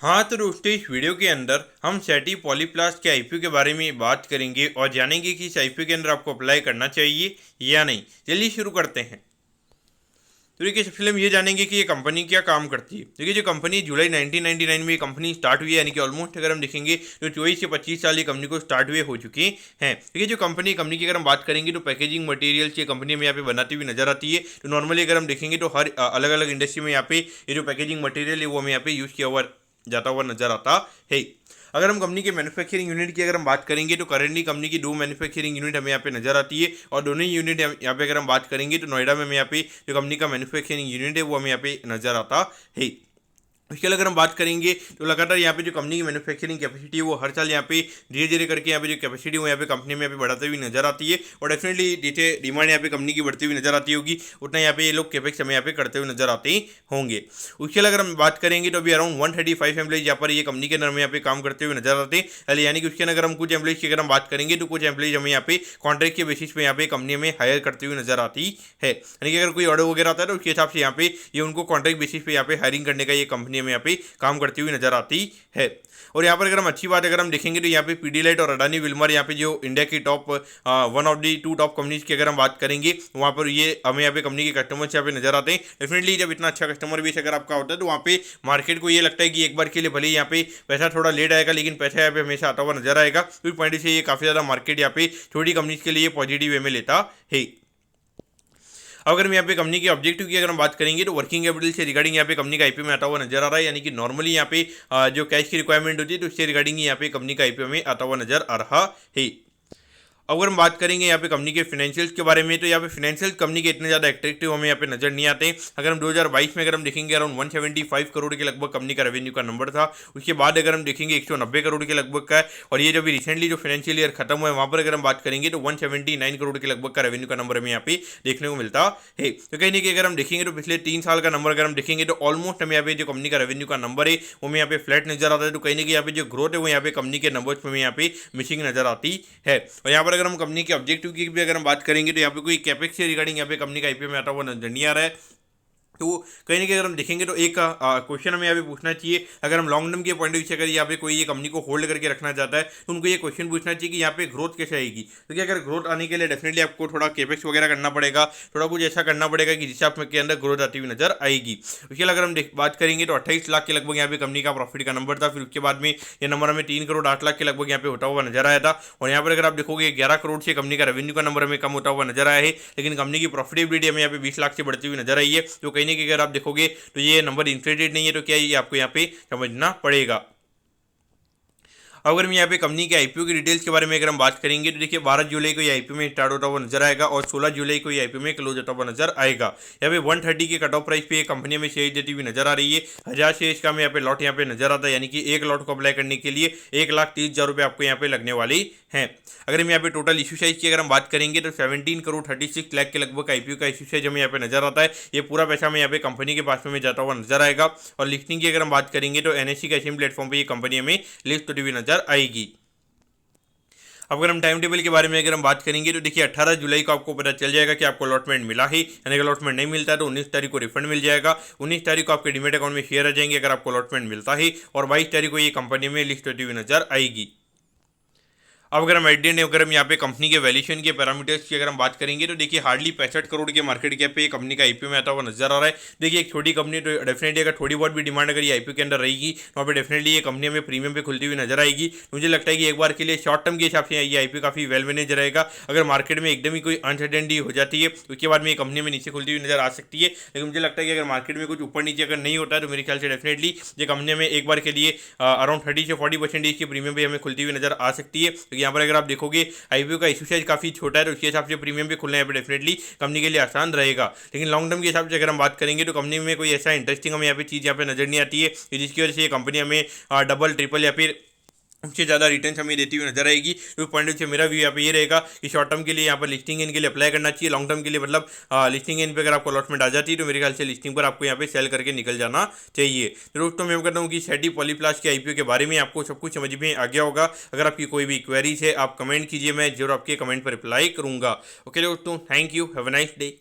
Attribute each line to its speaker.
Speaker 1: हाँ तो दोस्तों, इस वीडियो के अंदर हम सेटी पॉलीप्लास्ट के आईपीओ के बारे में बात करेंगे और जानेंगे कि इस आईपीओ के अंदर आपको अप्लाई करना चाहिए या नहीं। चलिए शुरू करते हैं। तो देखिए, सबसे पहले हम ये जानेंगे कि ये कंपनी क्या काम करती है। देखिए, जो कंपनी जुलाई 1999 में ये कंपनी स्टार्ट हुई है, यानी कि ऑलमोस्ट अगर हम देखेंगे तो 24 से 25 साल ये कंपनी को स्टार्ट हुए हो चुके हैं। देखिए, जो कंपनी की अगर हम बात करेंगे तो पैकेजिंग मटेरियल्स ये कंपनी में यहाँ पे बनाती हुई नजर आती है। तो नॉर्मली अगर हम देखेंगे तो हर अलग अलग इंडस्ट्री में यहाँ पे ये जो पैकेजिंग मटेरियल है वो हमें यहाँ पे यूज़ किया हुआ जाता हुआ नजर आता है। अगर हम कंपनी के मैन्युफैक्चरिंग यूनिट की अगर हम बात करेंगे तो करेंटली कंपनी की दो मैन्युफैक्चरिंग यूनिट हमें यहाँ पे नजर आती है, और दोनों ही यूनिट यहाँ पे अगर हम बात करेंगे तो नोएडा में हमें यहाँ पे जो कंपनी का मैन्युफैक्चरिंग यूनिट है वो हमें यहाँ पे नजर आता है। उसके अगर हम बात करेंगे तो लगातार यहाँ पे जो कंपनी की मैन्युफैक्चरिंग कैपेसिटी है वो हर साल यहाँ पे धीरे धीरे करके यहाँ पे जो कैपेसिटी वो यहाँ पे कंपनी में यहाँ पे बढ़ाती हुई नजर आती है, और डेफिनेटली जितने डिमांड यहाँ पे कंपनी की बढ़ती हुई नजर आती होगी उतना यहाँ पे ये लोग कैपेक्स हमें यहाँ पे करते हुए नजर आते होंगे। उसके अगर हम बात करेंगे तो अभी अराउंड 135 एम्प्लॉइज यहाँ पर ये कंपनी के अंदर में यहाँ पे काम करते हुए नजर आते हैं। यानी कि उसके अगर हम कुछ एम्प्लॉइज की अगर हम बात करेंगे तो कुछ एम्प्लॉइज हमें यहाँ पे कॉन्ट्रैक्ट के बेसिस पे यहाँ पे कंपनी में हायर करते हुए नजर आती है। यानी कि अगर कोई ऑर्डर वगैरह आता है तो उसके हिसाब से यहाँ पे ये उनको कॉन्ट्रैक्ट बेसिस पे यहाँ पे हायरिंग करने का ये कंपनी में यहाँ पे काम करती हुई नजर आती है। और यहाँ पर अगर हम अच्छी बात अगर हम देखेंगे तो यहाँ पे पीडीलाइट और अडानी विल्मर यहाँ पे जो इंडिया की top one of the two top companies की अगर हम बात करेंगे वहाँ पर ये हमें यहाँ पे कंपनी के कस्टमर्स यहाँ पे नजर आते हैं। डेफिनेटली जब इतना अच्छा कस्टमर बेस अगर आपका होता है तो वहाँ पे मार्केट को ये लगता है कि एक बार के लिए भले यहाँ पे पैसा थोड़ा लेट आएगा लेकिन पैसा यहाँ पे हमेशा आता हुआ नजर आएगा। तो इस पॉइंट से ये काफ़ी ज़्यादा मार्केट यहाँ पे छोटी कंपनीज के लिए पॉजिटिव वे में लेता है। अगर हम यहाँ पे कंपनी के ऑब्जेक्टिव की अगर हम बात करेंगे तो वर्किंग कैपिटल से रिगार्डिंग यहाँ पे कंपनी का आईपीओ में आता हुआ नजर आ रहा है। यानी कि नॉर्मली यहाँ पे जो कैश की रिक्वायरमेंट होती है तो उससे रिगार्डिंग यहाँ पे कंपनी का आईपीओ में आता हुआ नजर आ रहा है। अगर हम बात करेंगे यहाँ पे कंपनी के फाइनेंशियल्स के बारे में तो यहाँ पे फाइनेंशियल कंपनी के इतने ज़्यादा एट्रैक्टिव हमें यहाँ पे नजर नहीं आते। अगर हम 2022 में अगर हम देखेंगे अराउंड 175 करोड़ के लगभग कंपनी का रेवेन्यू का नंबर था। उसके बाद अगर हम देखेंगे 190 करोड़ के लगभग का है, और ये जब रिसेंटली जो फाइनेंशियल ईयर खत्म हुआ है वहाँ पर अगर हम बात करेंगे तो 179 करोड़ के लगभग का रेवेन्यू का नंबर हमें यहाँ पे देखने को मिलता है। तो कहीं ना कहीं अगर हम देखेंगे तो पिछले 3 साल का नंबर अगर हम देखेंगे तो ऑलमोस्ट हमें यहाँ पे जो कंपनी का रेवेन्यू का नंबर है वो हमें यहाँ पे फ्लैट नजर आता है। तो कहीं ना कहीं यहाँ पे जो ग्रोथ है वो यहाँ पे कंपनी के नंबर्स में यहाँ पे मिसिंग नजर आती है। और यहाँ पर अगर हम कंपनी के ऑब्जेक्टिव की भी अगर हम बात करेंगे तो यहाँ पे कोई कैपेक्स से रिगार्डिंग यहाँ पे कंपनी का आईपीओ में आता हुआ नजर नहीं आ रहा है। तो कहीं ना कहीं अगर हम देखेंगे तो एक क्वेश्चन हमें यहाँ पे पूछना चाहिए। अगर हम लॉन्ग टर्म के पॉइंट ऑफ व्यू से अगर यहाँ पे कोई ये कंपनी को होल्ड करके रखना चाहता है तो उनको ये क्वेश्चन पूछना चाहिए कि यहाँ पे ग्रोथ कैसे आएगी। तो क्या अगर ग्रोथ आने के लिए डेफिनेटली आपको थोड़ा केपेक्स वगैरह करना पड़ेगा, थोड़ा कुछ ऐसा करना पड़ेगा कि जिससे आप के अंदर ग्रोथ आती हुई नजर आएगी। उसके अगर हम बात करेंगे तो 28 लाख के लगभग यहाँ पे कंपनी का प्रॉफिट का नंबर था। फिर उसके बाद में ये नंबर हमें 3 करोड़ 8 लाख के लगभग यहाँ पे होता हुआ नजर आया था। और यहाँ पर अगर आप देखोगे 11 करोड़ से कंपनी का रेवेन्यू का नंबर हमें कम होता हुआ नजर आया है, लेकिन कंपनी की प्रॉफिटेबिलिटी हमें यहाँ पे 20 लाख से बढ़ती हुई नजर आई है। तो कहीं ना कहीं अगर आप देखोगे तो ये नंबर इन्फ्लेटेड नहीं है, तो क्या ये आपको यहाँ पे समझना पड़ेगा। अगर हम यहाँ पे कंपनी के आईपीओ की डिटेल्स के बारे में अगर हम बात करेंगे तो देखिए 12 जुलाई को ये आईपीओ में स्टार्ट होता हुआ नजर आएगा और 16 जुलाई को ये आईपीओ में क्लोज होता हुआ नजर आएगा। यहाँ पे 130 के कट ऑफ प्राइस पे कंपनी में शेयर देती हुई नजर आ रही है। 1000 शेयर का यहाँ पे लॉट यहाँ पे नजर आता है, यानी कि एक लॉट को अप्लाई करने के लिए 1,30,000 रुपये आपको यहाँ पे लगने वाली हैं। अगर हम यहाँ पे टोटल इशू साइज की अगर हम बात करेंगे तो 17 करोड़ 36 लाख के लगभग आईपीओ का इशू साइज हमें यहाँ पे नजर आता है। ये पूरा पैसा हमें यहाँ पे कंपनी के पास में जाता हुआ नजर आएगा। और लिस्टिंग की अगर हम बात करेंगे तो एनएससी के एसएम प्लेटफॉर्म पर ये कंपनी हमें लिस्ट होती हुई नजर आएगी। अब अगर हम टाइम टेबल के बारे में अगर हम बात करेंगे तो देखिए 18 जुलाई को आपको पता चल जाएगा कि आपको अलॉटमेंट मिला है, यानी कि अलॉटमेंट नहीं मिलता है तो 19 तारीख को रिफंड मिल जाएगा। 19 तारीख को आपके डीमेट अकाउंट में शेयर आ जाएंगे अगर आपको अलॉटमेंट मिलता है, और 22 तारीख को ये कंपनी में लिस्ट होती हुई नजर आएगी। अब अगर हम एट दी एंड अगर हम यहाँ पे कंपनी के वैल्यूएशन के पैरामीटर्स की अगर हम बात करेंगे तो देखिए हार्डली 65 करोड़ के मार्केट कैप पे कंपनी का आईपीओ में आता हुआ नजर आ रहा है। देखिए एक छोटी कंपनी तो डेफिनेटली अगर थोड़ी बहुत भी डिमांड अगर ये आईपीओ के अंदर रहेगी तो वहाँ पे डेफिनेटली ये कंपनी में प्रीमियम पे खुलती हुई नजर आएगी। मुझे लगता है कि एक बार के लिए शॉर्ट टर्म के हिसाब से ये आईपीओ काफी वेल मैनेज रहेगा। अगर मार्केट में एकदम ही कोई अनसर्टेनिटी हो जाती है तो उसके बाद में ये कंपनी में नीचे खुलती हुई नजर आ सकती है। लेकिन मुझे लगता है कि अगर मार्केट में कुछ ऊपर नीचे अगर नहीं होता है तो मेरे ख्याल से डेफिनेटली ये कंपनी में एक बार के लिए अराउंड 30 से 40% की प्रीमियम भी हमें खुलती हुई नजर आ सकती है। तो यहाँ पर अगर आप देखोगे आईपीओ का इशू साइज काफी छोटा है तो उसके हिसाब से प्रीमियम भी खुलना यहाँ पे डेफिनेटली कंपनी के लिए आसान रहेगा। लेकिन लॉन्ग टर्म के हिसाब से अगर हम बात करेंगे तो कंपनी में कोई ऐसा इंटरेस्टिंग हमें यहाँ पे चीज़ यहाँ पे नजर नहीं आती है जिसकी वजह से ये कंपनी हमें डबल ट्रिपल या फिर उससे ज़्यादा रिटर्न हमें देती हुई नजर आएगी। तो पॉइंट से मेरा व्यू यहाँ पे ये रहेगा कि शॉर्ट टर्म के लिए यहाँ पर लिस्टिंग इन के लिए अप्लाई करना चाहिए। लॉन्ग टर्म के लिए मतलब लिस्टिंग इन पे अगर आपको अलॉटमेंट आ जाती है तो मेरे ख्याल से लिस्टिंग पर आपको यहाँ पे सेल करके निकल जाना चाहिए। तो दोस्तों मैं कहता हूँ कि सेटी पॉलीप्लास्ट के आईपीओ के बारे में आपको सब कुछ समझ में आ गया होगा। अगर आपकी कोई भी क्वेरीज है आप कमेंट कीजिए, मैं जरूर आपके कमेंट पर रिप्लाई करूँगा। ओके दोस्तों, thank you, have a nice day.